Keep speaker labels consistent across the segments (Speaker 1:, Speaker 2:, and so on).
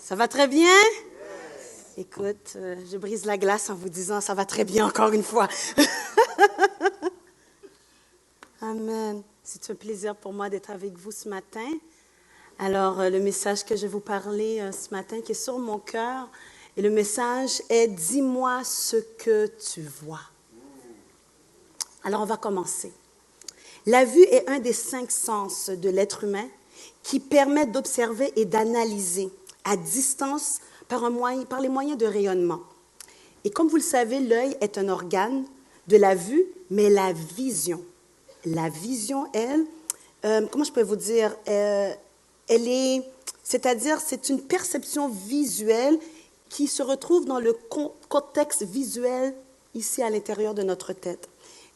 Speaker 1: Ça va très bien? Écoute, je brise la glace en vous disant ça va très bien encore une fois. Amen. C'est un plaisir pour moi d'être avec vous ce matin. Alors, le message que je vais vous parler ce matin qui est sur mon cœur, et le message est « Dis-moi ce que tu vois ». Alors, on va commencer. La vue est un des 5 sens de l'être humain qui permet d'observer et d'analyser à distance par les moyens de rayonnement. Et comme vous le savez, l'œil est un organe de la vue, mais la vision, elle, comment je peux vous dire, c'est-à-dire c'est une perception visuelle qui se retrouve dans le contexte visuel ici à l'intérieur de notre tête.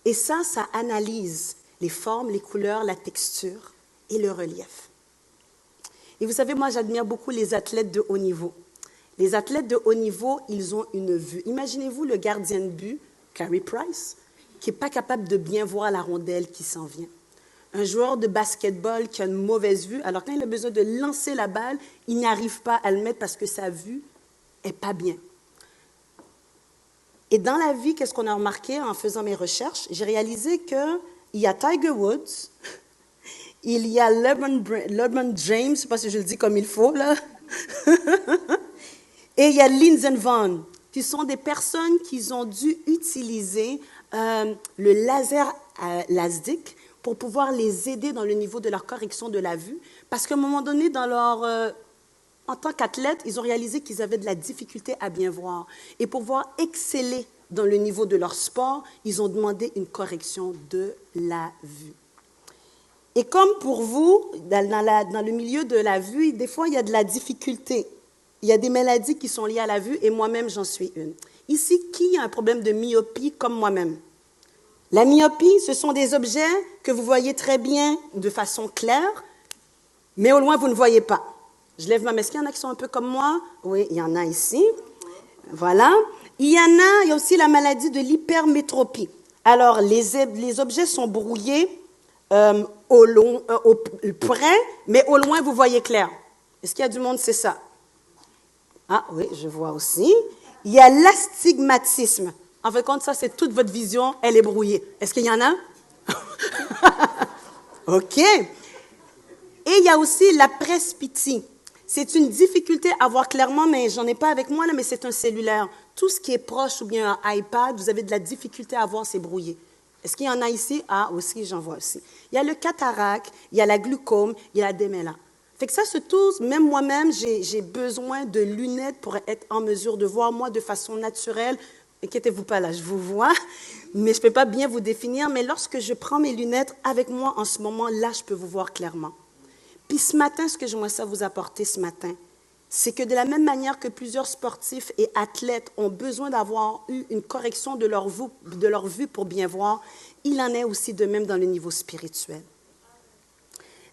Speaker 1: Et ça analyse les formes, les couleurs, la texture et le relief. Et vous savez, moi, j'admire beaucoup les athlètes de haut niveau. Les athlètes de haut niveau, ils ont une vue. Imaginez-vous le gardien de but, Carey Price, qui n'est pas capable de bien voir la rondelle qui s'en vient. Un joueur de basketball qui a une mauvaise vue, alors quand il a besoin de lancer la balle, il n'arrive pas à le mettre parce que sa vue n'est pas bien. Et dans la vie, qu'est-ce qu'on a remarqué en faisant mes recherches? J'ai réalisé qu'il y a Tiger Woods, il y a LeBron James, je ne sais pas si je le dis comme il faut, là. Et il y a Lindsey Vonn, qui sont des personnes qui ont dû utiliser le laser LASIK pour pouvoir les aider dans le niveau de leur correction de la vue. Parce qu'à un moment donné, en tant qu'athlètes, ils ont réalisé qu'ils avaient de la difficulté à bien voir. Et pour pouvoir exceller dans le niveau de leur sport, ils ont demandé une correction de la vue. Et comme pour vous, dans le milieu de la vue, des fois, il y a de la difficulté. Il y a des maladies qui sont liées à la vue et moi-même, j'en suis une. Ici, qui a un problème de myopie comme moi-même? La myopie, ce sont des objets que vous voyez très bien de façon claire, mais au loin, vous ne voyez pas. Je lève ma main. Est-ce qu'il y en a qui sont un peu comme moi? Oui, il y en a ici. Voilà. Il y a aussi la maladie de l'hypermétropie. Alors, les objets sont brouillés au près, mais au loin, vous voyez clair. Est-ce qu'il y a du monde, c'est ça? Ah oui, je vois aussi. Il y a l'astigmatisme. En fait, compte, ça, c'est toute votre vision, elle est brouillée. Est-ce qu'il y en a? OK. Et il y a aussi la presbytie. C'est une difficulté à voir clairement, mais j'en ai pas avec moi, là, mais c'est un cellulaire. Tout ce qui est proche ou bien un iPad, vous avez de la difficulté à voir, c'est brouillé. Est-ce qu'il y en a ici? Ah, aussi, j'en vois aussi. Il y a le cataracte, il y a la glaucome, il y a la démêlate. Fait que ça se tous, même moi-même, j'ai besoin de lunettes pour être en mesure de voir, moi, de façon naturelle. Inquiétez-vous pas, là, je vous vois, mais je ne peux pas bien vous définir. Mais lorsque je prends mes lunettes avec moi en ce moment, là, je peux vous voir clairement. Puis ce matin, ce que j'aimerais ça vous apporter ce matin, c'est que de la même manière que plusieurs sportifs et athlètes ont besoin d'avoir eu une correction de leur vue pour bien voir, il en est aussi de même dans le niveau spirituel.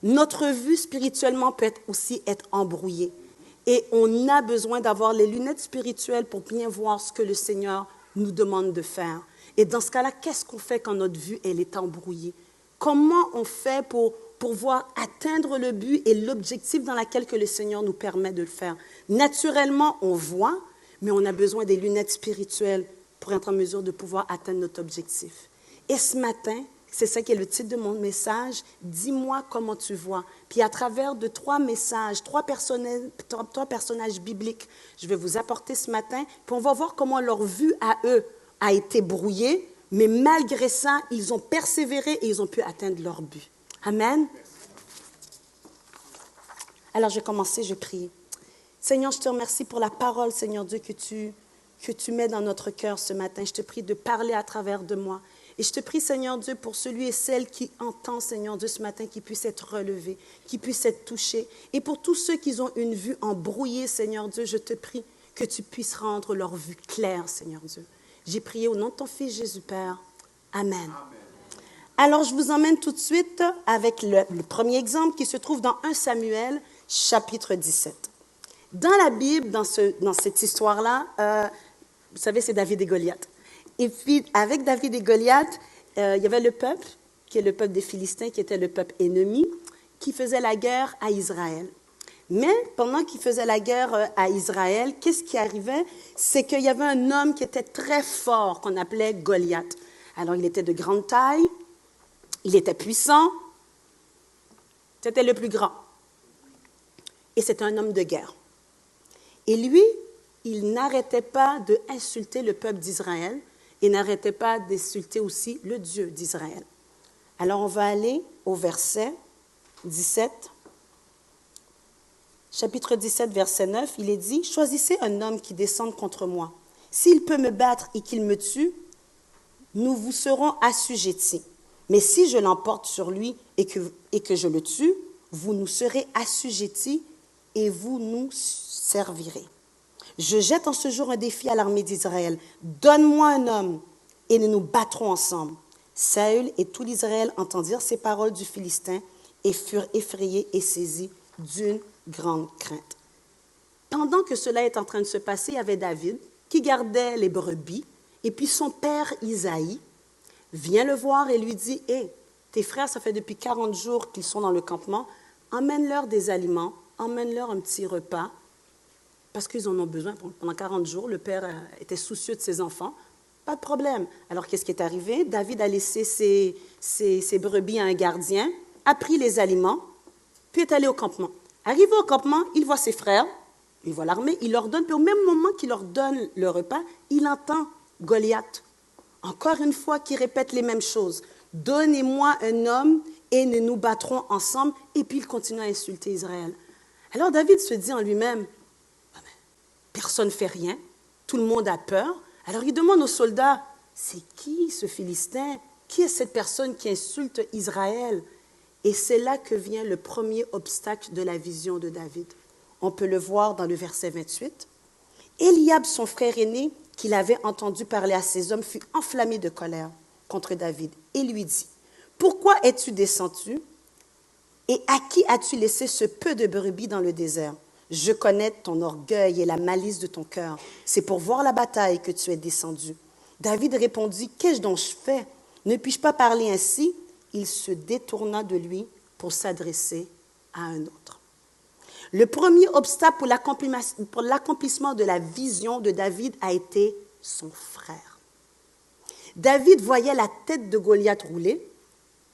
Speaker 1: Notre vue spirituellement peut aussi être embrouillée. Et on a besoin d'avoir les lunettes spirituelles pour bien voir ce que le Seigneur nous demande de faire. Et dans ce cas-là, qu'est-ce qu'on fait quand notre vue elle est embrouillée? Comment on fait pour pouvoir atteindre le but et l'objectif dans lequel que le Seigneur nous permet de le faire? Naturellement, on voit, mais on a besoin des lunettes spirituelles pour être en mesure de pouvoir atteindre notre objectif. Et ce matin, c'est ça qui est le titre de mon message, « Dis-moi comment tu vois ». Puis à travers de 3 messages, 3 personnages bibliques, je vais vous apporter ce matin, puis on va voir comment leur vue à eux a été brouillée, mais malgré ça, ils ont persévéré et ils ont pu atteindre leur but. Amen. Alors je vais commencer, je prie. Seigneur, je te remercie pour la parole, Seigneur Dieu, que tu mets dans notre cœur ce matin. Je te prie de parler à travers de moi. Et je te prie, Seigneur Dieu, pour celui et celle qui entend, Seigneur Dieu, ce matin, qui puisse être relevé, qui puisse être touché. Et pour tous ceux qui ont une vue embrouillée, Seigneur Dieu, je te prie que tu puisses rendre leur vue claire, Seigneur Dieu. J'ai prié au nom de ton Fils Jésus, Père. Amen. Alors, je vous emmène tout de suite avec le premier exemple qui se trouve dans 1 Samuel, chapitre 17. Dans la Bible, dans cette histoire-là, vous savez, c'est David et Goliath. Et puis, avec David et Goliath, il y avait le peuple, qui est le peuple des Philistins, qui était le peuple ennemi, qui faisait la guerre à Israël. Mais pendant qu'il faisait la guerre à Israël, qu'est-ce qui arrivait? C'est qu'il y avait un homme qui était très fort, qu'on appelait Goliath. Alors, il était de grande taille, il était puissant, c'était le plus grand. Et c'était un homme de guerre. Et lui, il n'arrêtait pas d'insulter le peuple d'Israël et n'arrêtait pas d'insulter aussi le Dieu d'Israël. Alors, on va aller au verset 17. Chapitre 17, verset 9, il est dit, « Choisissez un homme qui descende contre moi. S'il peut me battre et qu'il me tue, nous vous serons assujettis. Mais si je l'emporte sur lui et que je le tue, vous nous serez assujettis et vous nous servirez. Je jette en ce jour un défi à l'armée d'Israël. Donne-moi un homme et nous nous battrons ensemble. » Saül et tout l'Israël entendirent ces paroles du Philistin et furent effrayés et saisis d'une grande crainte. Pendant que cela est en train de se passer, il y avait David qui gardait les brebis, et puis son père Isaïe vient le voir et lui dit, « Hé, tes frères, ça fait depuis 40 jours qu'ils sont dans le campement, emmène-leur des aliments, emmène-leur un petit repas, parce qu'ils en ont besoin. Pendant 40 jours, le père était soucieux de ses enfants. Pas de problème. » Alors, qu'est-ce qui est arrivé? David a laissé ses brebis à un gardien, a pris les aliments, puis est allé au campement. Arrivé au campement, il voit ses frères, il voit l'armée, il leur donne, puis au même moment qu'il leur donne le repas, il entend Goliath, encore une fois, qui répète les mêmes choses. « Donnez-moi un homme et nous nous battrons ensemble. » Et puis il continue à insulter Israël. Alors David se dit en lui-même, personne ne fait rien, tout le monde a peur. Alors il demande aux soldats, c'est qui ce Philistin? Qui est cette personne qui insulte Israël? Et c'est là que vient le premier obstacle de la vision de David. On peut le voir dans le verset 28. Éliab, son frère aîné, qu'il avait entendu parler à ses hommes, fut enflammé de colère contre David et lui dit, « Pourquoi es-tu descendu et à qui as-tu laissé ce peu de brebis dans le désert? Je connais ton orgueil et la malice de ton cœur. C'est pour voir la bataille que tu es descendu. » David répondit, « Qu'ai-je donc fait? Ne puis-je pas parler ainsi? » Il se détourna de lui pour s'adresser à un autre. Le premier obstacle pour l'accomplissement de la vision de David a été son frère. David voyait la tête de Goliath rouler,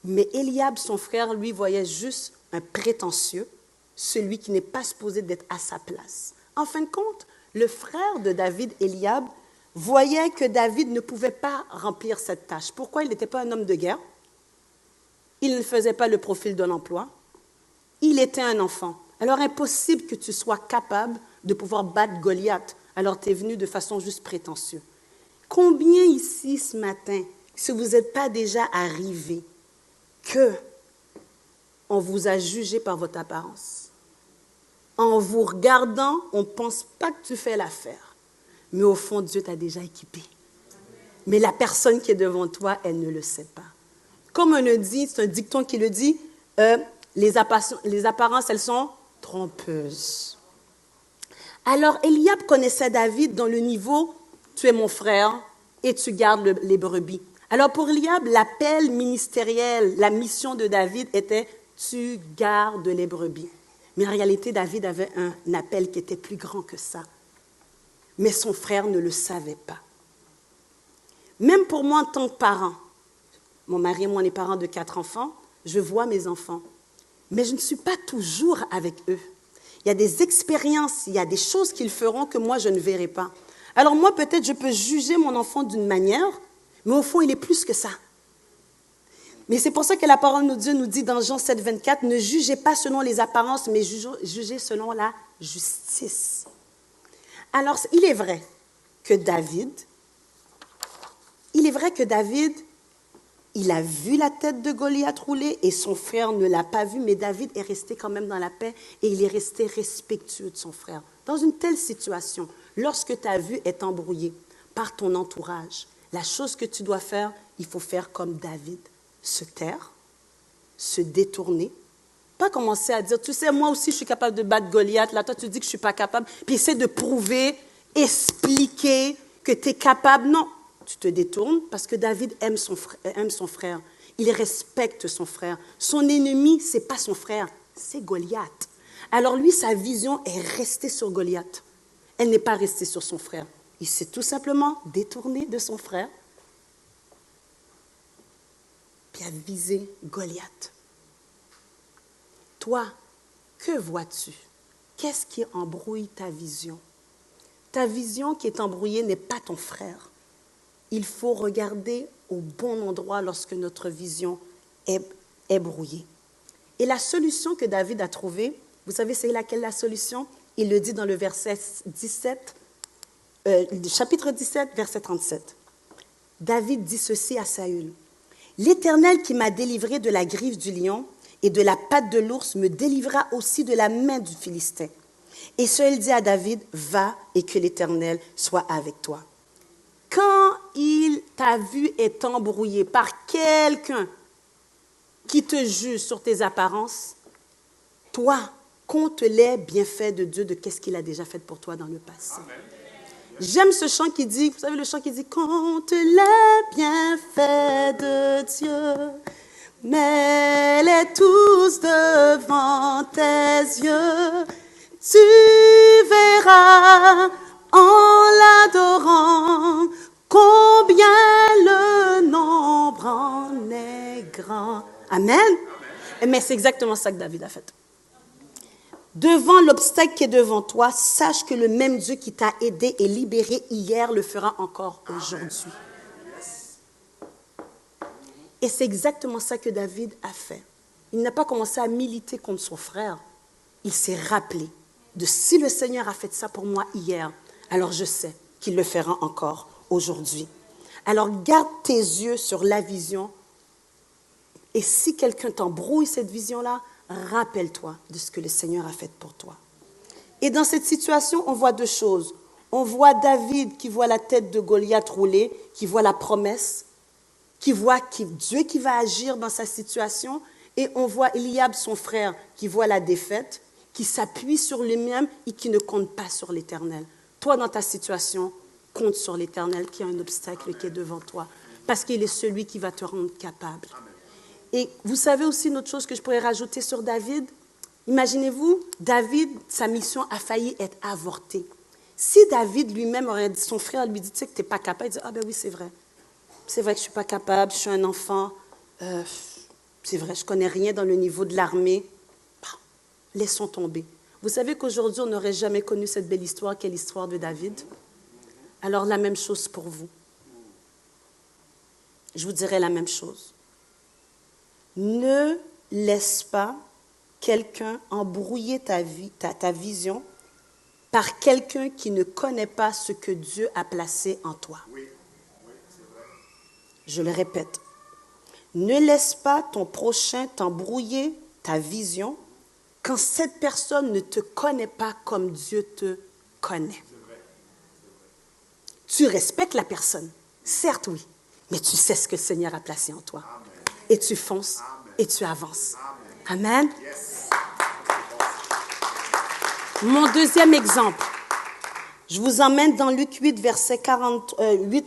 Speaker 1: mais Éliab, son frère, lui, voyait juste un prétentieux, celui qui n'est pas supposé d'être à sa place. En fin de compte, le frère de David, Éliab, voyait que David ne pouvait pas remplir cette tâche. Pourquoi? Il n'était pas un homme de guerre. Il ne faisait pas le profil de l'emploi. Il était un enfant. Alors, impossible que tu sois capable de pouvoir battre Goliath. Alors, tu es venu de façon juste prétentieuse. Combien ici, ce matin, si vous n'êtes pas déjà arrivé, que on vous a jugé par votre apparence? En vous regardant, on ne pense pas que tu fais l'affaire. Mais au fond, Dieu t'a déjà équipé. Mais la personne qui est devant toi, elle ne le sait pas. Comme on le dit, c'est un dicton qui le dit, les apparences, elles sont trompeuses. Alors, Éliab connaissait David dans le niveau, tu es mon frère et tu gardes les brebis. Alors, pour Éliab, l'appel ministériel, la mission de David était, tu gardes les brebis. Mais en réalité, David avait un appel qui était plus grand que ça. Mais son frère ne le savait pas. Même pour moi, en tant que parent, mon mari et moi, on est parents de 4 enfants, je vois mes enfants. Mais je ne suis pas toujours avec eux. Il y a des expériences, il y a des choses qu'ils feront que moi, je ne verrai pas. Alors moi, peut-être, je peux juger mon enfant d'une manière, mais au fond, il est plus que ça. Mais c'est pour ça que la parole de Dieu nous dit dans Jean 7, 24, « Ne jugez pas selon les apparences, mais jugez selon la justice. » Alors, il est vrai que David, il a vu la tête de Goliath rouler et son frère ne l'a pas vu, mais David est resté quand même dans la paix et il est resté respectueux de son frère. Dans une telle situation, lorsque ta vue est embrouillée par ton entourage, la chose que tu dois faire, il faut faire comme David, se taire, se détourner, pas commencer à dire, tu sais, moi aussi je suis capable de battre Goliath, là toi tu dis que je ne suis pas capable, puis essaie de prouver, expliquer que tu es capable. Non. Tu te détournes parce que David aime son frère. Il respecte son frère. Son ennemi, ce n'est pas son frère, c'est Goliath. Alors lui, sa vision est restée sur Goliath. Elle n'est pas restée sur son frère. Il s'est tout simplement détourné de son frère, puis a visé Goliath. Toi, que vois-tu? Qu'est-ce qui embrouille ta vision? Ta vision qui est embrouillée n'est pas ton frère. Il faut regarder au bon endroit lorsque notre vision est brouillée. Et la solution que David a trouvée, vous savez c'est laquelle la solution? Il le dit dans le verset 17, chapitre 17, verset 37. David dit ceci à Saül. « L'Éternel qui m'a délivré de la griffe du lion et de la patte de l'ours me délivrera aussi de la main du Philistin. » Et Saül dit à David, « Va et que l'Éternel soit avec toi. » Quand ta vue est embrouillée par quelqu'un qui te juge sur tes apparences, toi, compte les bienfaits de Dieu, de qu'est-ce qu'il a déjà fait pour toi dans le passé. Amen. J'aime ce chant qui dit, vous savez le chant qui dit, compte les bienfaits de Dieu, mets-les tous devant tes yeux, tu verras en l'adorant combien le nombre en est grand. Amen. Mais c'est exactement ça que David a fait. Devant l'obstacle qui est devant toi, sache que le même Dieu qui t'a aidé et libéré hier le fera encore aujourd'hui. Et c'est exactement ça que David a fait. Il n'a pas commencé à militer contre son frère. Il s'est rappelé de si le Seigneur a fait ça pour moi hier, alors je sais qu'il le fera encore aujourd'hui. Alors garde tes yeux sur la vision. Et si quelqu'un t'embrouille cette vision-là, rappelle-toi de ce que le Seigneur a fait pour toi. Et dans cette situation, on voit deux choses. On voit David qui voit la tête de Goliath rouler, qui voit la promesse, qui voit Dieu qui va agir dans sa situation. Et on voit Eliab, son frère, qui voit la défaite, qui s'appuie sur lui-même et qui ne compte pas sur l'Éternel. Toi, dans ta situation, compte sur l'Éternel qui a un obstacle qui est devant toi, parce qu'il est celui qui va te rendre capable. Et vous savez aussi une autre chose que je pourrais rajouter sur David? Imaginez-vous, David, sa mission a failli être avortée. Si David lui-même aurait dit, son frère lui dit, tu sais que tu n'es pas capable, il dit, ah ben oui, c'est vrai que je ne suis pas capable, je suis un enfant, c'est vrai, je ne connais rien dans le niveau de l'armée. Bon, laissons tomber. Vous savez qu'aujourd'hui, on n'aurait jamais connu cette belle histoire qu'est l'histoire de David? Alors la même chose pour vous. Je vous dirais la même chose. Ne laisse pas quelqu'un embrouiller ta vision par quelqu'un qui ne connaît pas ce que Dieu a placé en toi. Oui, c'est vrai. Je le répète. Ne laisse pas ton prochain t'embrouiller ta vision quand cette personne ne te connaît pas comme Dieu te connaît. Tu respectes la personne, certes oui, mais tu sais ce que le Seigneur a placé en toi. Amen. Et tu fonces et tu avances. Amen. Yes. Mon deuxième exemple, je vous emmène dans Luc 8, verset 48,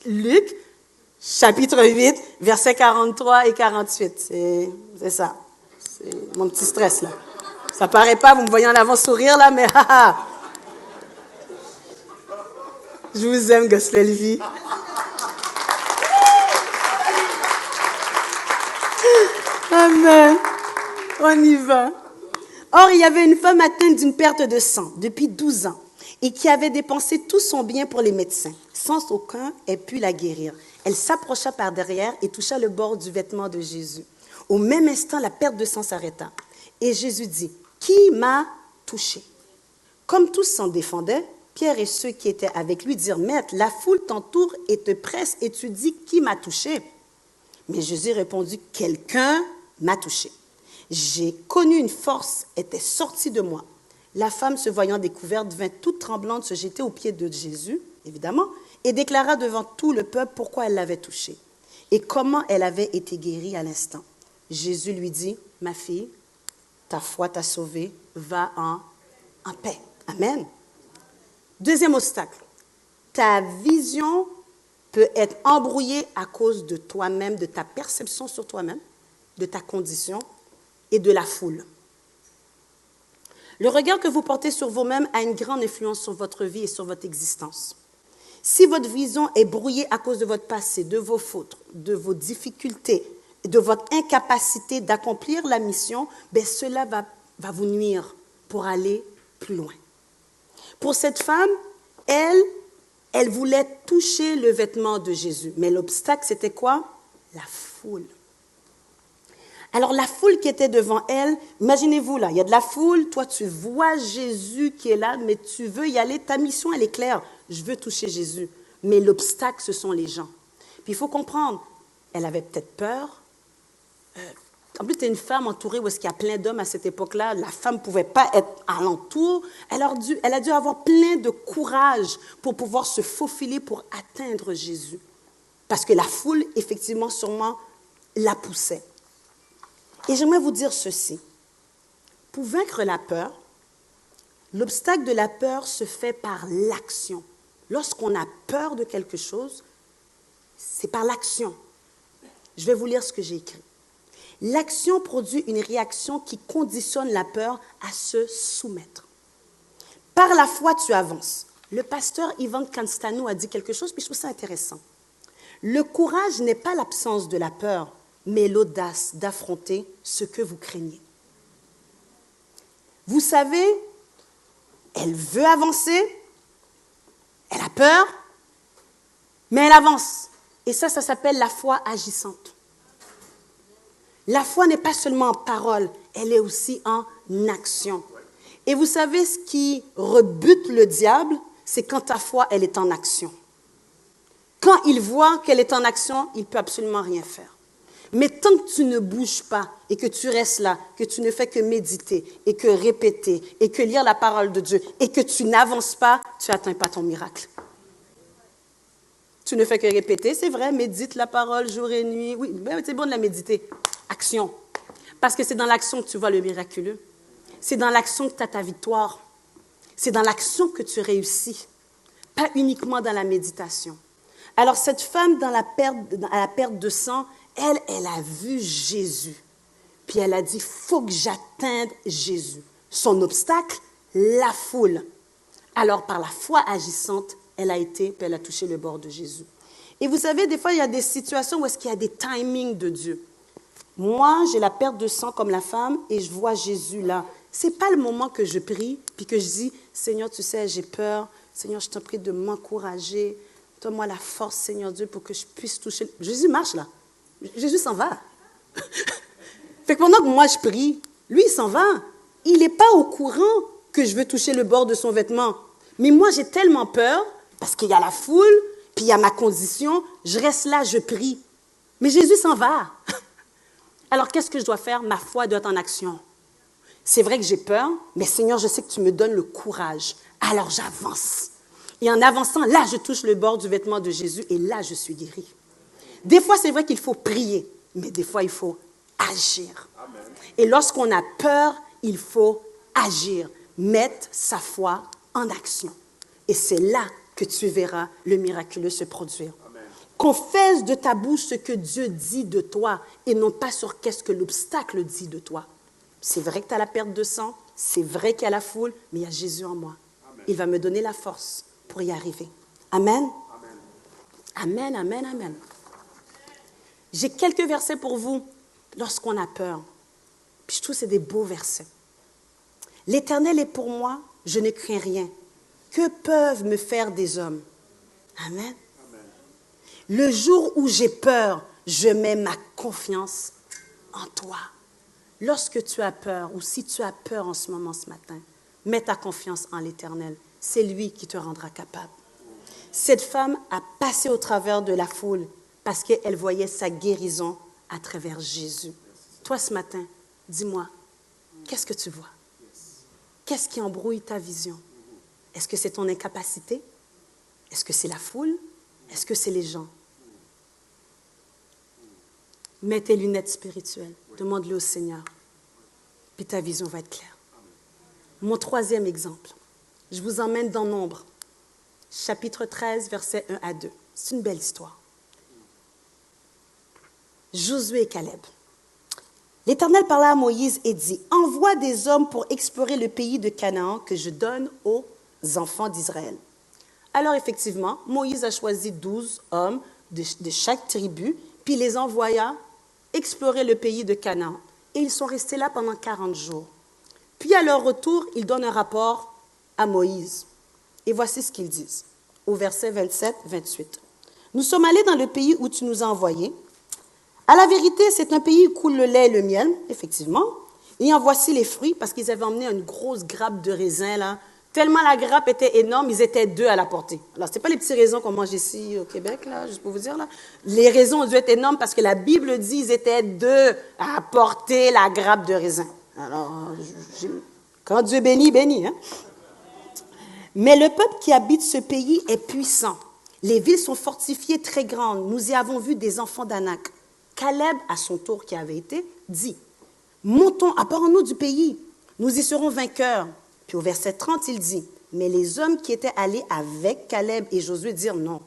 Speaker 1: Luc, chapitre 8, versets 43 et 48. C'est ça. C'est mon petit stress, là. Ça paraît pas, vous me voyez en avant sourire, là, mais je vous aime, Gospel Vie. Amen. On y va. Or, il y avait une femme atteinte d'une perte de sang depuis 12 ans et qui avait dépensé tout son bien pour les médecins, sans aucun ait pu la guérir. Elle s'approcha par derrière et toucha le bord du vêtement de Jésus. Au même instant, la perte de sang s'arrêta. Et Jésus dit, « Qui m'a touché ?» Comme tous s'en défendaient, Pierre et ceux qui étaient avec lui dirent, « Maître, la foule t'entoure et te presse et tu dis, qui m'a touché ?» Mais Jésus répondit, « Quelqu'un m'a touché. J'ai connu une force était sortie de moi. » La femme, se voyant découverte, vint toute tremblante se jeter aux pieds de Jésus, évidemment, et déclara devant tout le peuple pourquoi elle l'avait touché et comment elle avait été guérie à l'instant. Jésus lui dit, « Ma fille, ta foi t'a sauvée, va en paix. » Amen. Deuxième obstacle, ta vision peut être embrouillée à cause de toi-même, de ta perception sur toi-même, de ta condition et de la foule. Le regard que vous portez sur vous-même a une grande influence sur votre vie et sur votre existence. Si votre vision est brouillée à cause de votre passé, de vos fautes, de vos difficultés, de votre incapacité d'accomplir la mission, bien cela va vous nuire pour aller plus loin. Pour cette femme, elle voulait toucher le vêtement de Jésus. Mais l'obstacle, c'était quoi? La foule. Alors, la foule qui était devant elle, imaginez-vous là, il y a de la foule, toi tu vois Jésus qui est là, mais tu veux y aller, ta mission elle est claire, je veux toucher Jésus. Mais l'obstacle, ce sont les gens. Puis il faut comprendre, elle avait peut-être peur. En plus, tu es une femme entourée où est-ce qu'il y a plein d'hommes à cette époque-là, la femme ne pouvait pas être alentour. Elle a dû avoir plein de courage pour pouvoir se faufiler pour atteindre Jésus. Parce que la foule, effectivement, sûrement, la poussait. Et j'aimerais vous dire ceci. Pour vaincre la peur, l'obstacle de la peur se fait par l'action. Lorsqu'on a peur de quelque chose, c'est par l'action. Je vais vous lire ce que j'ai écrit. L'action produit une réaction qui conditionne la peur à se soumettre. Par la foi, tu avances. Le pasteur Ivan Kanstanou a dit quelque chose, puis je trouve ça intéressant. Le courage n'est pas l'absence de la peur, mais l'audace d'affronter ce que vous craignez. Vous savez, elle veut avancer, elle a peur, mais elle avance. Et ça s'appelle la foi agissante. La foi n'est pas seulement en parole, elle est aussi en action. Et vous savez, ce qui rebute le diable, c'est quand ta foi, elle est en action. Quand il voit qu'elle est en action, il ne peut absolument rien faire. Mais tant que tu ne bouges pas et que tu restes là, que tu ne fais que méditer et que répéter et que lire la parole de Dieu et que tu n'avances pas, tu n'atteins pas ton miracle. Tu ne fais que répéter, c'est vrai, médite la parole jour et nuit. Oui, ben, c'est bon de la méditer. Action. Parce que c'est dans l'action que tu vois le miraculeux. C'est dans l'action que tu as ta victoire. C'est dans l'action que tu réussis. Pas uniquement dans la méditation. Alors, cette femme, à la perte de sang, elle a vu Jésus. Puis elle a dit, il faut que j'atteigne Jésus. Son obstacle, la foule. Alors, par la foi agissante, elle a été, puis elle a touché le bord de Jésus. Et vous savez, des fois, il y a des situations où est-ce qu'il y a des timings de Dieu. Moi, j'ai la perte de sang comme la femme et je vois Jésus là. Ce n'est pas le moment que je prie, puis que je dis, Seigneur, tu sais, j'ai peur. Seigneur, je t'en prie de m'encourager. Donne-moi la force, Seigneur Dieu, pour que je puisse toucher. Jésus marche là. Jésus s'en va. Fait que pendant que moi je prie, lui il s'en va. Il n'est pas au courant que je veux toucher le bord de son vêtement. Mais moi j'ai tellement peur, parce qu'il y a la foule, puis il y a ma condition, je reste là, je prie. Mais Jésus s'en va. Alors qu'est-ce que je dois faire? Ma foi doit être en action. C'est vrai que j'ai peur, mais Seigneur, je sais que tu me donnes le courage. Alors j'avance. Et en avançant, là je touche le bord du vêtement de Jésus et là je suis guérie. Des fois, c'est vrai qu'il faut prier, mais des fois, il faut agir. Amen. Et lorsqu'on a peur, il faut agir, mettre sa foi en action. Et c'est là que tu verras le miraculeux se produire. Amen. Confesse de ta bouche ce que Dieu dit de toi et non pas sur qu'est-ce que l'obstacle dit de toi. C'est vrai que tu as la perte de sang, c'est vrai qu'il y a la foule, mais il y a Jésus en moi. Amen. Il va me donner la force pour y arriver. Amen. Amen, amen, amen. J'ai quelques versets pour vous lorsqu'on a peur. Puis je trouve que c'est des beaux versets. L'Éternel est pour moi, je ne crains rien. Que peuvent me faire des hommes? Amen. Amen. Le jour où j'ai peur, je mets ma confiance en toi. Lorsque tu as peur, ou si tu as peur en ce moment, ce matin, mets ta confiance en l'Éternel. C'est lui qui te rendra capable. Cette femme a passé au travers de la foule parce qu'elle voyait sa guérison à travers Jésus. Toi, ce matin, dis-moi, qu'est-ce que tu vois? Qu'est-ce qui embrouille ta vision? Est-ce que c'est ton incapacité? Est-ce que c'est la foule? Est-ce que c'est les gens? Mets tes lunettes spirituelles. Demande-le au Seigneur. Puis ta vision va être claire. Mon troisième exemple. Je vous emmène dans Nombre, chapitre 13, versets 1 à 2. C'est une belle histoire. Josué et Caleb. L'Éternel parla à Moïse et dit, « Envoie des hommes pour explorer le pays de Canaan que je donne aux enfants d'Israël. » Alors effectivement, Moïse a choisi 12 hommes de chaque tribu, puis les envoya explorer le pays de Canaan. Et ils sont restés là pendant 40 jours. Puis à leur retour, ils donnent un rapport à Moïse. Et voici ce qu'ils disent, au verset 27-28. « Nous sommes allés dans le pays où tu nous as envoyés. À la vérité, c'est un pays où coule le lait et le miel, effectivement. Et en voici les fruits, parce qu'ils avaient emmené une grosse grappe de raisins, là. Tellement la grappe était énorme, ils étaient 2 à la porter. Alors, ce n'est pas les petits raisins qu'on mange ici au Québec, là, juste pour vous dire, là. Les raisins ont dû être énormes parce que la Bible dit qu'ils étaient 2 à porter la grappe de raisins. Alors, quand Dieu bénit, bénit, hein. Mais le peuple qui habite ce pays est puissant. Les villes sont fortifiées très grandes. Nous y avons vu des enfants d'Anak. Caleb, à son tour qui avait été, dit, « Montons, apportons-nous du pays, nous y serons vainqueurs. » Puis au verset 30, il dit, « Mais les hommes qui étaient allés avec Caleb et Josué dirent, « Non,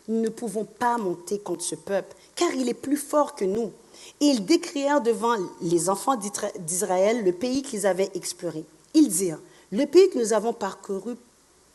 Speaker 1: nous ne pouvons pas monter contre ce peuple, car il est plus fort que nous. » Et ils décrièrent devant les enfants d'Israël le pays qu'ils avaient exploré. Ils dirent, « Le pays que nous avons parcouru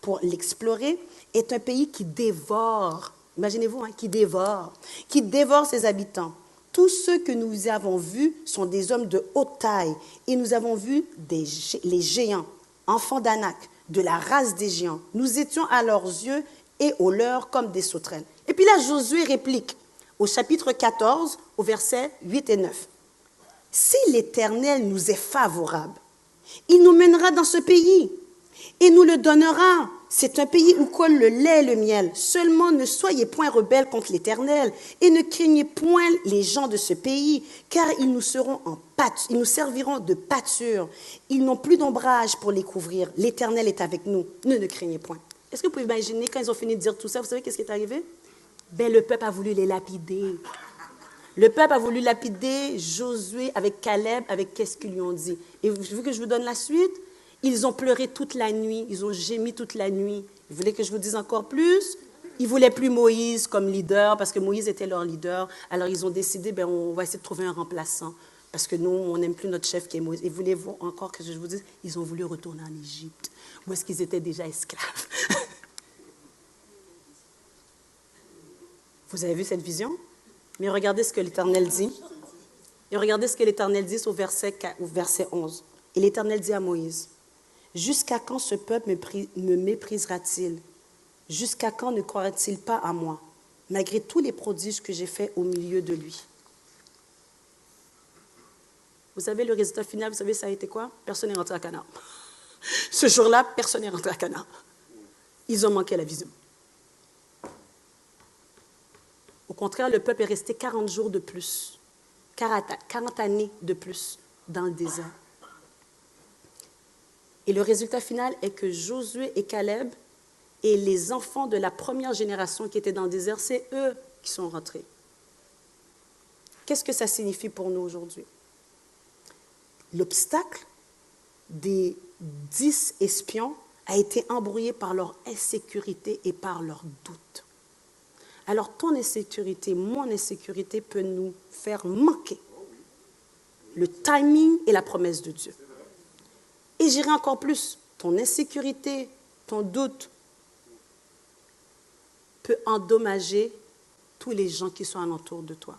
Speaker 1: pour l'explorer est un pays qui dévore. » Imaginez-vous, hein, qui dévore ses habitants. Tous ceux que nous avons vus sont des hommes de haute taille, et nous avons vu les géants, enfants d'Anak, de la race des géants. Nous étions à leurs yeux et aux leurs comme des sauterelles. Et puis là, Josué réplique au chapitre 14, au verset 8 et 9. « Si l'Éternel nous est favorable, il nous mènera dans ce pays et nous le donnera. C'est un pays où coule le lait et le miel. Seulement ne soyez point rebelles contre l'Éternel et ne craignez point les gens de ce pays, car ils nous serviront de pâture. Ils n'ont plus d'ombrage pour les couvrir. L'Éternel est avec nous. Ne craignez point. » Est-ce que vous pouvez imaginer, quand ils ont fini de dire tout ça, vous savez qu'est-ce qui est arrivé? Ben, le peuple a voulu les lapider. Le peuple a voulu lapider Josué avec Caleb, avec qu'est-ce qu'ils lui ont dit. Et vous voulez que je vous donne la suite? Ils ont pleuré toute la nuit, ils ont gémi toute la nuit. Vous voulez que je vous dise encore plus? Ils ne voulaient plus Moïse comme leader, parce que Moïse était leur leader. Alors ils ont décidé, ben, on va essayer de trouver un remplaçant, parce que nous, on n'aime plus notre chef qui est Moïse. Et voulez-vous encore que je vous dise? Ils ont voulu retourner en Égypte, où est-ce qu'ils étaient déjà esclaves. Vous avez vu cette vision? Mais regardez ce que l'Éternel dit. Et regardez ce que l'Éternel dit au verset 11. Et l'Éternel dit à Moïse, « Jusqu'à quand ce peuple me méprisera-t-il? Jusqu'à quand ne croira-t-il pas à moi, malgré tous les prodiges que j'ai faits au milieu de lui? » Vous savez, le résultat final, vous savez, ça a été quoi? Personne n'est rentré à Canaan. Ce jour-là, personne n'est rentré à Canaan. Ils ont manqué la vision. Au contraire, le peuple est resté 40 jours de plus, 40 années de plus dans le désert. Et le résultat final est que Josué et Caleb et les enfants de la première génération qui étaient dans le désert, c'est eux qui sont rentrés. Qu'est-ce que ça signifie pour nous aujourd'hui? L'obstacle des 10 espions a été embrouillé par leur insécurité et par leur doute. Alors ton insécurité, mon insécurité peut nous faire manquer le timing et la promesse de Dieu. Et j'irai encore plus, ton insécurité, ton doute peut endommager tous les gens qui sont alentour de toi.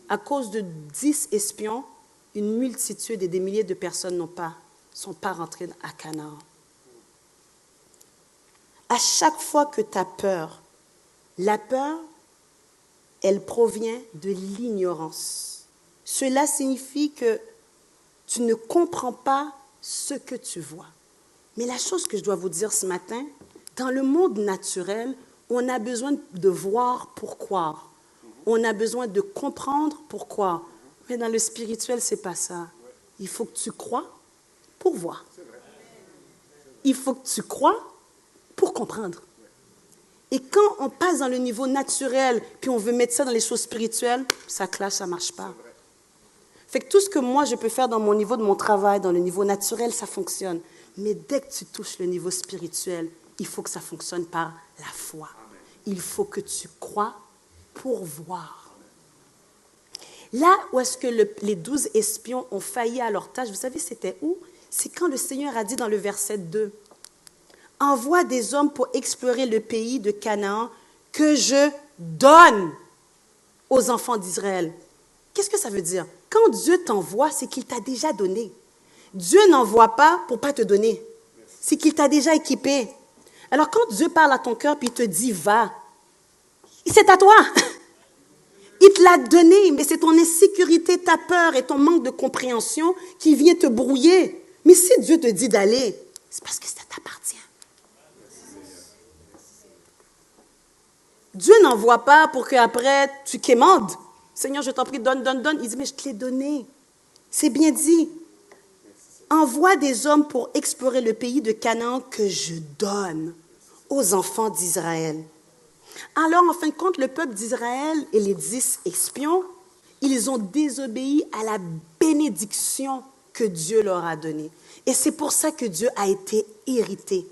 Speaker 1: À cause de 10 espions, une multitude et des milliers de personnes ne sont pas rentrées à Canaan. À chaque fois que tu as peur, la peur, elle provient de l'ignorance. Cela signifie que tu ne comprends pas ce que tu vois. Mais la chose que je dois vous dire ce matin, dans le monde naturel, on a besoin de voir pour croire. On a besoin de comprendre pour croire. Mais dans le spirituel, ce n'est pas ça. Il faut que tu crois pour voir. Il faut que tu crois pour comprendre. Et quand on passe dans le niveau naturel, puis on veut mettre ça dans les choses spirituelles, ça clash, ça ne marche pas. Fait que tout ce que moi, je peux faire dans mon niveau de mon travail, dans le niveau naturel, ça fonctionne. Mais dès que tu touches le niveau spirituel, il faut que ça fonctionne par la foi. Il faut que tu crois pour voir. Là où est-ce que les 12 espions ont failli à leur tâche, vous savez, c'était où? C'est quand le Seigneur a dit dans le verset 2, « Envoie des hommes pour explorer le pays de Canaan que je donne aux enfants d'Israël. » Qu'est-ce que ça veut dire? Quand Dieu t'envoie, c'est qu'il t'a déjà donné. Dieu n'envoie pas pour ne pas te donner. C'est qu'il t'a déjà équipé. Alors quand Dieu parle à ton cœur puis il te dit « va », c'est à toi. Il te l'a donné, mais c'est ton insécurité, ta peur et ton manque de compréhension qui vient te brouiller. Mais si Dieu te dit d'aller, c'est parce que ça t'appartient. Dieu n'envoie pas pour qu'après tu quémandes. Seigneur, je t'en prie, donne, donne, donne. Il dit, mais je te l'ai donné. C'est bien dit. Envoie des hommes pour explorer le pays de Canaan que je donne aux enfants d'Israël. Alors, en fin de compte, le peuple d'Israël et les 10 espions, ils ont désobéi à la bénédiction que Dieu leur a donnée. Et c'est pour ça que Dieu a été irrité.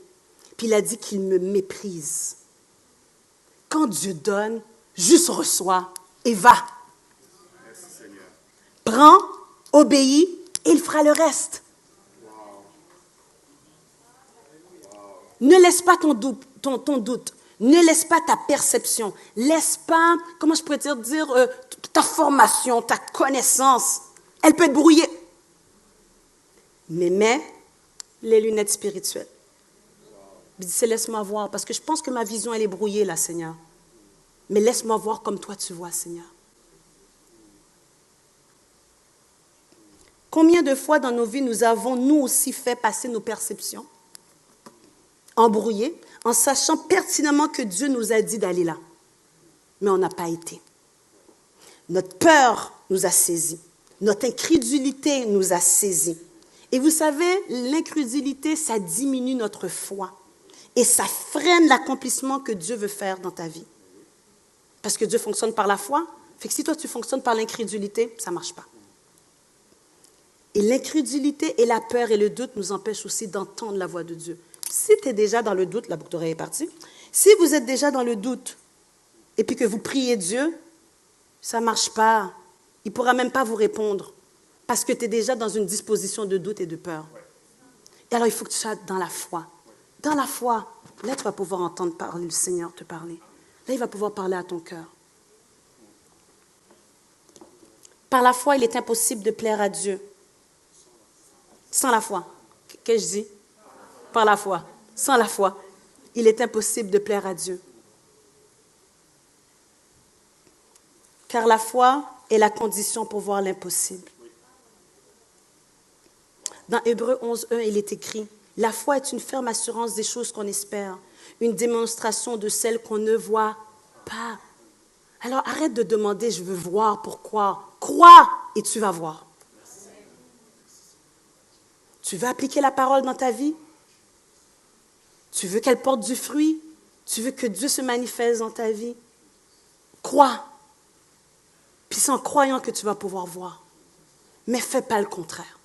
Speaker 1: Puis il a dit qu'il me méprise. Quand Dieu donne, juste reçois et va. Prends, obéis et il fera le reste. Ne laisse pas ton doute. Ne laisse pas ta perception. Laisse pas, comment je pourrais dire ta formation, ta connaissance. Elle peut être brouillée. Mais mets les lunettes spirituelles. Il dit, c'est laisse-moi voir, parce que je pense que ma vision, elle est brouillée là, Seigneur. Mais laisse-moi voir comme toi tu vois, Seigneur. Combien de fois dans nos vies nous avons, nous aussi, fait passer nos perceptions embrouillées, en sachant pertinemment que Dieu nous a dit d'aller là. Mais on n'a pas été. Notre peur nous a saisis. Notre incrédulité nous a saisis. Et vous savez, l'incrédulité, ça diminue notre foi. Et ça freine l'accomplissement que Dieu veut faire dans ta vie. Parce que Dieu fonctionne par la foi. Fait que si toi, tu fonctionnes par l'incrédulité, ça ne marche pas. Et l'incrédulité et la peur et le doute nous empêchent aussi d'entendre la voix de Dieu. Si tu es déjà dans le doute, la boucle d'oreille est partie. Si vous êtes déjà dans le doute et puis que vous priez Dieu, ça ne marche pas. Il ne pourra même pas vous répondre parce que tu es déjà dans une disposition de doute et de peur. Et alors, il faut que tu sois dans la foi. Dans la foi, là, tu vas pouvoir entendre parler le Seigneur te parler. Là, il va pouvoir parler à ton cœur. Par la foi, il est impossible de plaire à Dieu. Sans la foi. Qu'est-ce que je dis? Par la foi. Sans la foi, il est impossible de plaire à Dieu. Car la foi est la condition pour voir l'impossible. Dans Hébreux 11:1, il est écrit, « La foi est une ferme assurance des choses qu'on espère, une démonstration de celles qu'on ne voit pas. » Alors arrête de demander, je veux voir, pourquoi. Crois et tu vas voir. Tu veux appliquer la parole dans ta vie? Tu veux qu'elle porte du fruit? Tu veux que Dieu se manifeste dans ta vie? Crois. Puis c'est en croyant que tu vas pouvoir voir. Mais fais pas le contraire.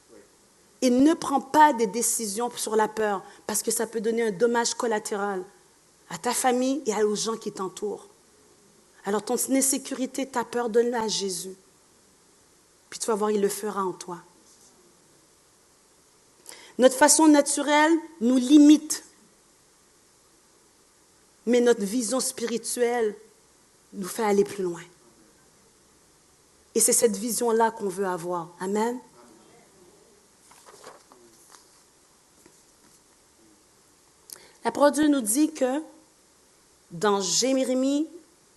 Speaker 1: Et ne prends pas des décisions sur la peur, parce que ça peut donner un dommage collatéral à ta famille et aux gens qui t'entourent. Alors ton insécurité, ta peur, donne-la à Jésus. Puis tu vas voir, il le fera en toi. Notre façon naturelle nous limite. Mais notre vision spirituelle nous fait aller plus loin. Et c'est cette vision-là qu'on veut avoir. Amen. La parole de Dieu nous dit que dans Jérémie,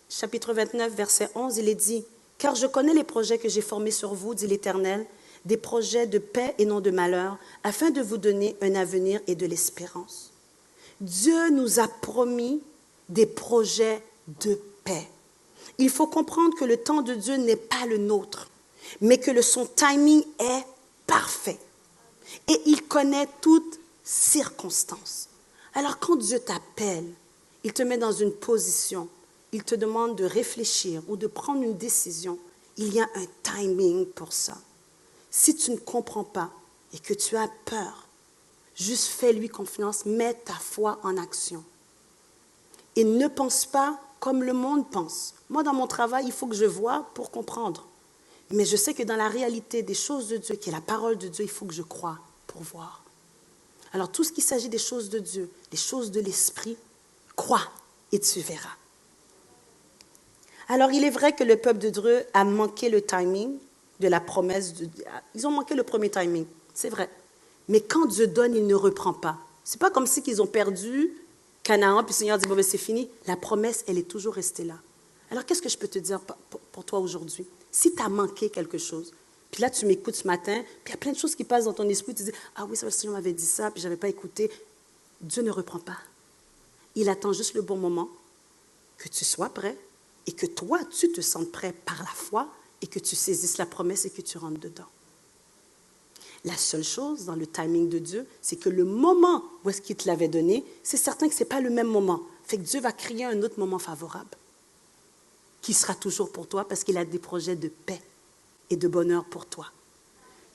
Speaker 1: chapitre 29, verset 11, il est dit « Car je connais les projets que j'ai formés sur vous, dit l'Éternel, des projets de paix et non de malheur, afin de vous donner un avenir et de l'espérance. » Dieu nous a promis des projets de paix. Il faut comprendre que le temps de Dieu n'est pas le nôtre, mais que son timing est parfait. Et il connaît toutes circonstances. Alors quand Dieu t'appelle, il te met dans une position, il te demande de réfléchir ou de prendre une décision. Il y a un timing pour ça. Si tu ne comprends pas et que tu as peur, juste fais-lui confiance, mets ta foi en action. Et ne pense pas comme le monde pense. Moi, dans mon travail, il faut que je voie pour comprendre. Mais je sais que dans la réalité des choses de Dieu, qui est la parole de Dieu, il faut que je croie pour voir. Alors, tout ce qui s'agit des choses de Dieu, des choses de l'Esprit, crois et tu verras. Alors, il est vrai que le peuple de Dieu a manqué le timing de la promesse. Ils ont manqué le premier timing, c'est vrai. Mais quand Dieu donne, il ne reprend pas. Ce n'est pas comme si ils ont perdu Canaan, puis le Seigneur dit, bon, ben, c'est fini. La promesse, elle est toujours restée là. Alors, qu'est-ce que je peux te dire pour toi aujourd'hui? Si tu as manqué quelque chose, puis là, tu m'écoutes ce matin, puis il y a plein de choses qui passent dans ton esprit, tu dis, ah oui, ça, le Seigneur m'avait dit ça, puis je n'avais pas écouté. Dieu ne reprend pas. Il attend juste le bon moment, que tu sois prêt, et que toi, tu te sentes prêt par la foi, et que tu saisisses la promesse et que tu rentres dedans. La seule chose dans le timing de Dieu, c'est que le moment où est-ce qu'il te l'avait donné, c'est certain que ce n'est pas le même moment. Fait que Dieu va créer un autre moment favorable qui sera toujours pour toi parce qu'il a des projets de paix et de bonheur pour toi.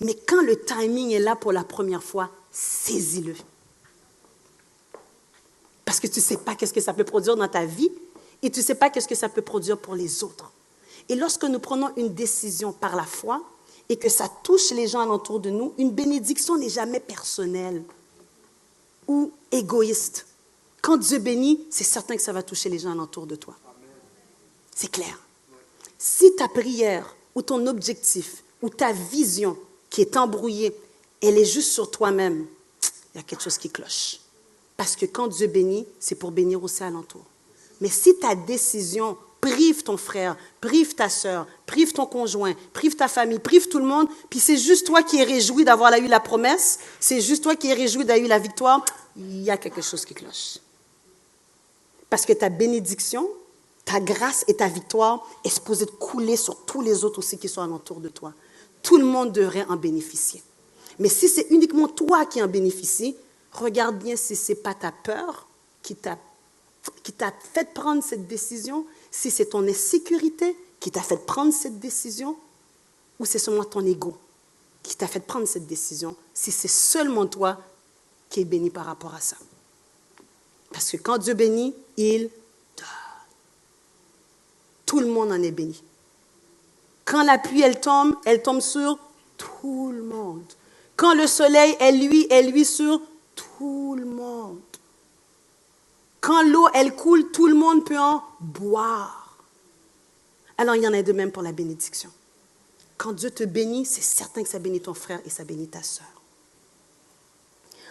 Speaker 1: Mais quand le timing est là pour la première fois, saisis-le. Parce que tu ne sais pas qu'est-ce que ça peut produire dans ta vie et tu ne sais pas qu'est-ce que ça peut produire pour les autres. Et lorsque nous prenons une décision par la foi et que ça touche les gens alentour de nous, une bénédiction n'est jamais personnelle ou égoïste. Quand Dieu bénit, c'est certain que ça va toucher les gens alentour de toi. C'est clair. Si ta prière ou ton objectif ou ta vision qui est embrouillée, elle est juste sur toi-même, il y a quelque chose qui cloche. Parce que quand Dieu bénit, c'est pour bénir aussi alentour. Mais si ta décision prive ton frère, prive ta sœur, prive ton conjoint, prive ta famille, prive tout le monde, puis c'est juste toi qui es réjoui d'avoir eu la promesse, c'est juste toi qui es réjoui d'avoir eu la victoire, il y a quelque chose qui cloche. Parce que ta bénédiction, ta grâce et ta victoire est supposée de couler sur tous les autres aussi qui sont alentour de toi. Tout le monde devrait en bénéficier. Mais si c'est uniquement toi qui en bénéficies, regarde bien si ce n'est pas ta peur qui t'a fait prendre cette décision, si c'est ton insécurité qui t'a fait prendre cette décision, ou c'est seulement ton ego qui t'a fait prendre cette décision, si c'est seulement toi qui es béni par rapport à ça. Parce que quand Dieu bénit, il donne. Tout le monde en est béni. Quand la pluie, elle tombe sur tout le monde. Quand le soleil, elle luit sur tout le monde. Quand l'eau, elle coule, tout le monde peut en boire. Alors, il y en a de même pour la bénédiction. Quand Dieu te bénit, c'est certain que ça bénit ton frère et ça bénit ta sœur.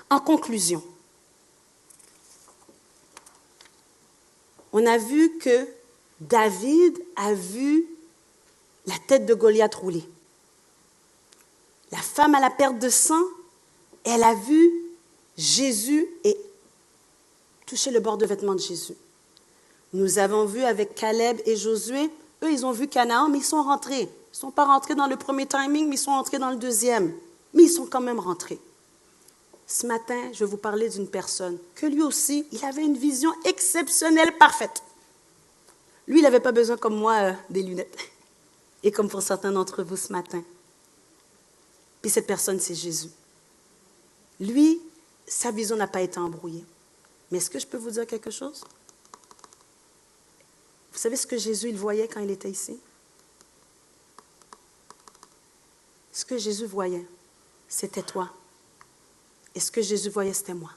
Speaker 1: En conclusion, on a vu que David a vu la tête de Goliath rouler. La femme à la perte de sang, elle a vu Jésus et toucher le bord de vêtement de Jésus. Nous avons vu avec Caleb et Josué, eux, ils ont vu Canaan, mais ils sont rentrés. Ils ne sont pas rentrés dans le premier timing, mais ils sont rentrés dans le deuxième. Mais ils sont quand même rentrés. Ce matin, je vais vous parler d'une personne que lui aussi, il avait une vision exceptionnelle, parfaite. Lui, il n'avait pas besoin, comme moi, des lunettes. Et comme pour certains d'entre vous ce matin. Puis cette personne, c'est Jésus. Lui, sa vision n'a pas été embrouillée. Mais est-ce que je peux vous dire quelque chose? Vous savez ce que Jésus, il voyait quand il était ici? Ce que Jésus voyait, c'était toi. Et ce que Jésus voyait, c'était moi.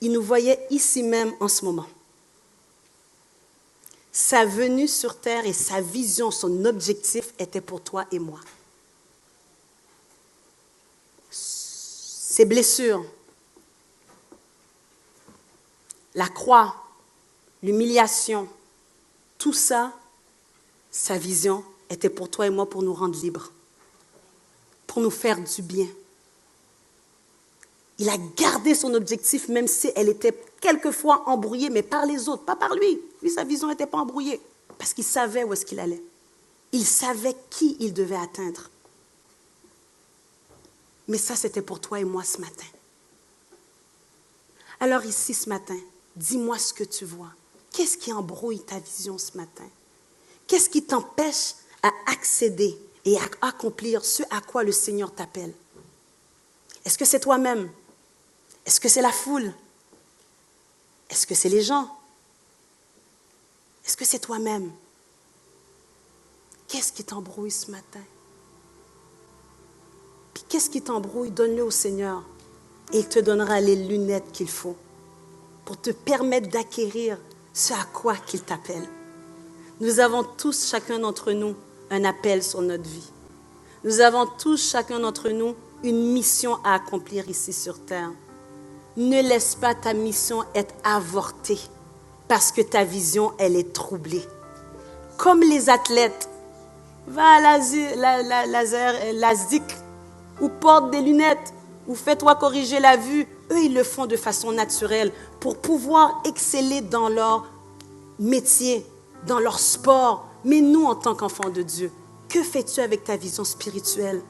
Speaker 1: Il nous voyait ici même en ce moment. Sa venue sur terre et sa vision, son objectif était pour toi et moi. Ses blessures, la croix, l'humiliation, tout ça, sa vision était pour toi et moi pour nous rendre libres, pour nous faire du bien. Il a gardé son objectif même si elle était quelquefois embrouillée, mais par les autres, pas par lui. Lui, sa vision n'était pas embrouillée parce qu'il savait où est-ce qu'il allait. Il savait qui il devait atteindre. Mais ça, c'était pour toi et moi ce matin. Alors ici, ce matin, dis-moi ce que tu vois. Qu'est-ce qui embrouille ta vision ce matin? Qu'est-ce qui t'empêche à accéder et à accomplir ce à quoi le Seigneur t'appelle? Est-ce que c'est toi-même? Est-ce que c'est la foule? Est-ce que c'est les gens? Est-ce que c'est toi-même? Qu'est-ce qui t'embrouille ce matin? Puis qu'est-ce qui t'embrouille? Donne-le au Seigneur. Et il te donnera les lunettes qu'il faut pour te permettre d'acquérir ce à quoi qu'il t'appelle. Nous avons tous, chacun d'entre nous, un appel sur notre vie. Nous avons tous, chacun d'entre nous, une mission à accomplir ici sur terre. Ne laisse pas ta mission être avortée parce que ta vision, elle est troublée. Comme les athlètes, va à la ZIC ou porte des lunettes ou fais-toi corriger la vue. Eux, ils le font de façon naturelle pour pouvoir exceller dans leur métier, dans leur sport. Mais nous, en tant qu'enfants de Dieu, que fais-tu avec ta vision spirituelle?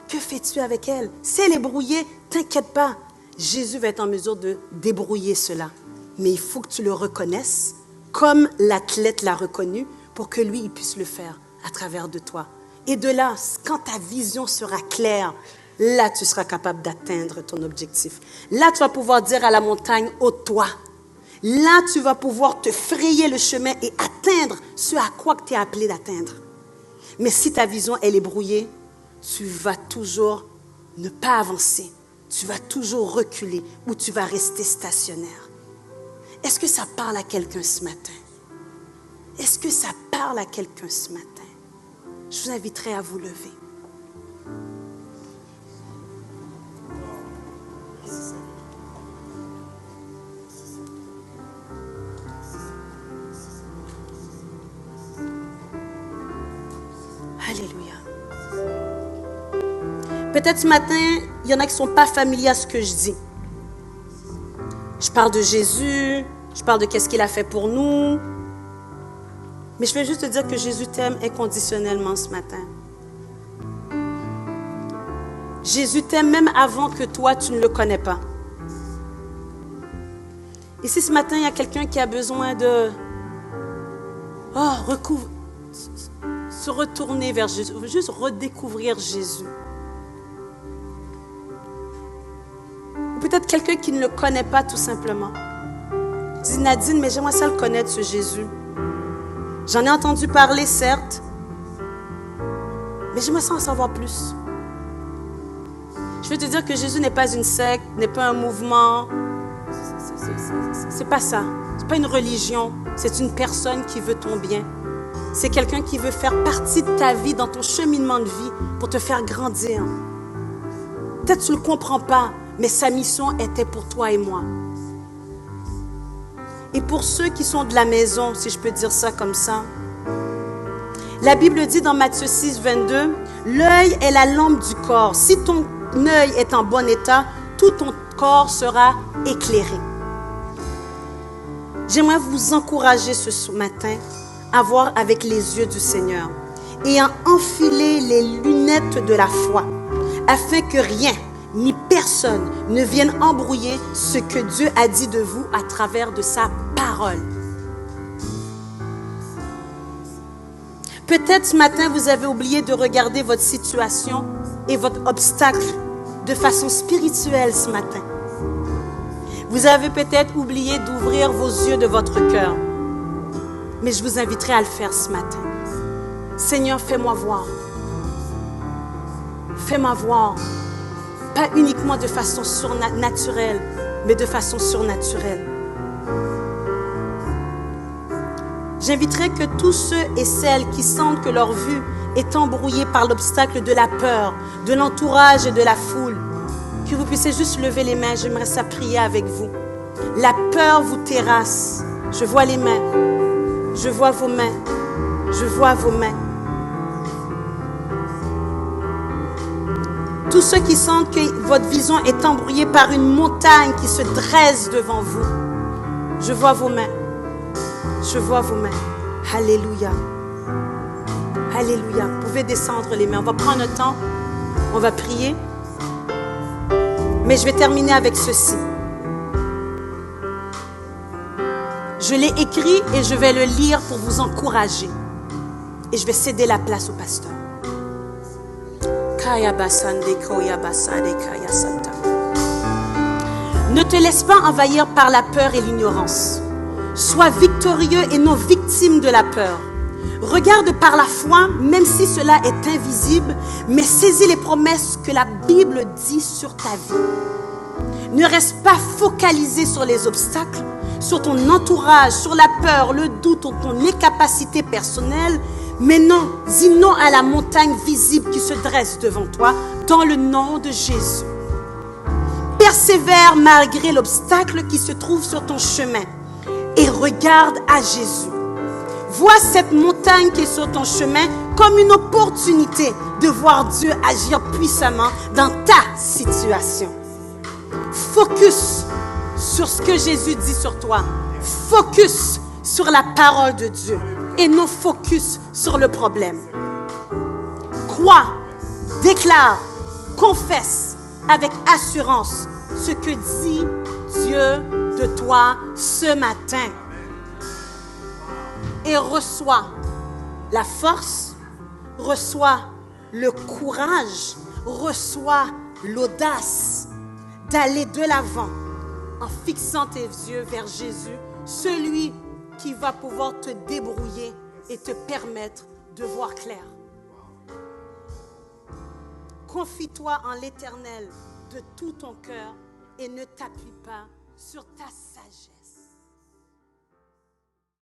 Speaker 1: Que fais-tu avec elle? Si elle est brouillée, t'inquiète pas. Jésus va être en mesure de débrouiller cela. Mais il faut que tu le reconnaisses comme l'athlète l'a reconnu pour que lui, il puisse le faire à travers de toi. Et de là, quand ta vision sera claire, là, tu seras capable d'atteindre ton objectif. Là, tu vas pouvoir dire à la montagne, ôte-toi. Là, tu vas pouvoir te frayer le chemin et atteindre ce à quoi tu es appelé d'atteindre. Mais si ta vision, elle est brouillée, tu vas toujours ne pas avancer. Tu vas toujours reculer ou tu vas rester stationnaire. Est-ce que ça parle à quelqu'un ce matin? Est-ce que ça parle à quelqu'un ce matin? Je vous inviterai à vous lever. Alléluia. Peut-être ce matin, il y en a qui ne sont pas familiers à ce que je dis. Je parle de Jésus, je parle de qu'est-ce qu'il a fait pour nous. Mais je vais juste te dire que Jésus t'aime inconditionnellement ce matin. Jésus t'aime même avant que toi, tu ne le connais pas. Et si ce matin, il y a quelqu'un qui a besoin de se retourner vers Jésus, juste redécouvrir Jésus. Ou peut-être quelqu'un qui ne le connaît pas tout simplement. Dis Nadine, mais j'aimerais ça le connaître, ce Jésus. J'en ai entendu parler, certes, mais j'aimerais ça en savoir plus. Je veux te dire que Jésus n'est pas une secte, n'est pas un mouvement. C'est pas ça. C'est pas une religion. C'est une personne qui veut ton bien. C'est quelqu'un qui veut faire partie de ta vie, dans ton cheminement de vie, pour te faire grandir. Peut-être que tu ne le comprends pas, mais sa mission était pour toi et moi. Et pour ceux qui sont de la maison, si je peux dire ça comme ça, la Bible dit dans Matthieu 6, 22, « L'œil est la lampe du corps. Si ton œil est en bon état, tout ton corps sera éclairé. » J'aimerais vous encourager ce matin à voir avec les yeux du Seigneur et à enfiler les lunettes de la foi, afin que rien ni personne ne vienne embrouiller ce que Dieu a dit de vous à travers de sa parole. Peut-être ce matin, vous avez oublié de regarder votre situation et votre obstacle de façon spirituelle ce matin. Vous avez peut-être oublié d'ouvrir vos yeux de votre cœur. Mais je vous inviterai à le faire ce matin. Seigneur, fais-moi voir. Fais-moi voir. Pas uniquement de façon naturelle, mais de façon surnaturelle. J'inviterai que tous ceux et celles qui sentent que leur vue est embrouillée par l'obstacle de la peur, de l'entourage et de la foule, que vous puissiez juste lever les mains. J'aimerais ça prier avec vous. La peur vous terrasse. Je vois les mains. Je vois vos mains. Je vois vos mains. Tous ceux qui sentent que votre vision est embrouillée par une montagne qui se dresse devant vous. Je vois vos mains. Je vois vos mains. Alléluia. Alléluia. Vous pouvez descendre les mains. On va prendre un temps. On va prier. Mais je vais terminer avec ceci. Je l'ai écrit et je vais le lire pour vous encourager. Et je vais céder la place au pasteur. Ne te laisse pas envahir par la peur et l'ignorance. Sois victorieux et non victime de la peur. Regarde par la foi, même si cela est invisible, mais saisis les promesses que la Bible dit sur ta vie. Ne reste pas focalisé sur les obstacles, sur ton entourage, sur la peur, le doute ou ton incapacité personnelle, mais non, dis non à la montagne visible qui se dresse devant toi, dans le nom de Jésus. Persévère malgré l'obstacle qui se trouve sur ton chemin et regarde à Jésus. Vois cette montagne qui est sur ton chemin comme une opportunité de voir Dieu agir puissamment dans ta situation. Focus sur ce que Jésus dit sur toi. Focus sur la parole de Dieu et non focus sur le problème. Crois, déclare, confesse avec assurance ce que dit Dieu de toi ce matin. Et reçois la force, reçois le courage, reçois l'audace d'aller de l'avant en fixant tes yeux vers Jésus, celui qui va pouvoir te débrouiller et te permettre de voir clair. Confie-toi en l'Éternel de tout ton cœur et ne t'appuie pas sur ta sagesse.